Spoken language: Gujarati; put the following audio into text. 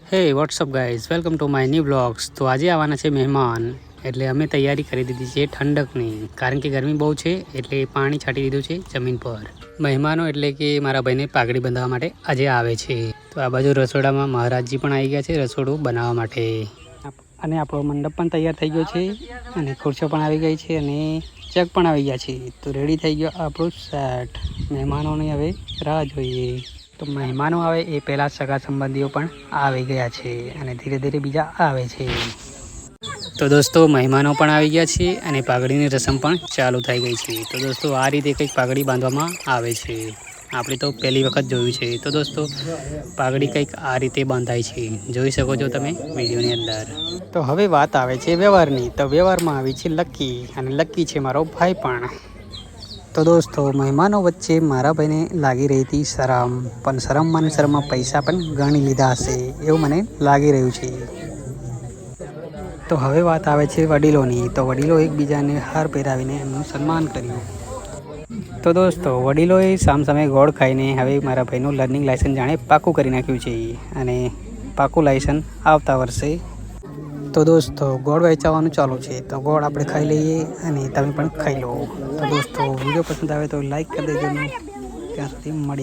હે WhatsApp guys, welcome to my new blogs. તો આજે આવવાના છે મહેમાન, એટલે અમે તૈયારી કરી દીધી છે ઠંડકની, કારણ કે ગરમી બહુ છે એટલે પાણી છાંટી દીધું છે જમીન પર. મહેમાનો એટલે કે મારા ભાઈને પાઘડી બાંધવા માટે આજે આવે છે. તો આ બાજુ રસોડામાં મહારાજજી પણ આવી ગયા છે રસોડું બનાવવા માટે, અને આપણો મંડપ પણ તૈયાર થઈ ગયો છે, અને ખુરશીઓ પણ આવી ગઈ છે, અને ચક પણ આવી ગયા છે. તો રેડી થઈ ગયો આપણું સેટ. મહેમાનોની હવે રાહ જોઈએ. તો મહેમાનો આવે એ પહેલાં સગા સંબંધીઓ પણ આવી ગયા છે, અને ધીરે ધીરે બીજા આવે છે. તો દોસ્તો મહેમાનો પણ આવી ગયા છે, અને પાઘડીની રસમ પણ ચાલુ થઈ ગઈ છે. તો દોસ્તો આ રીતે કંઈક પાઘડી બાંધવામાં આવે છે. આપણે તો પહેલી વખત જોયું છે. તો દોસ્તો પાઘડી કંઈક આ રીતે બાંધાય છે, જોઈ શકો છો તમે વિડીયોની અંદર. તો હવે વાત આવે છે વ્યવહારની. તો વ્યવહારમાં આવી છે લક્કી, અને લક્કી છે મારો ભાઈ પણ. તો દોસ્તો મહેમાનો વચ્ચે મારા ભાઈને લાગી રહી હતી શરમ, પણ શરમમાં પૈસા પણ ગણી લીધા હશે એવું મને લાગી રહ્યું છે. તો હવે વાત આવે છે વડીલોની. તો વડીલો એકબીજાને હાર પહેરાવીને એમનું સન્માન કર્યું. તો દોસ્તો વડીલોએ સામસામે ગોળ ખાઈને હવે મારા ભાઈનું લર્નિંગ લાયસન્સ જાણે પાકું કરી નાખ્યું છે, અને પાકું લાયસન્સ આવતા વર્ષે. તો દોસ્તો ગોળ વેચાવાનું ચાલુ છે. તો ગોળ આપણે ખાઈ લઈએ, અને તમે પણ ખાઈ લો. તો દોસ્તો વિડીયો પસંદ આવે તો લાઈક કરી દેજો. ત્યાં સુધી મળીએ.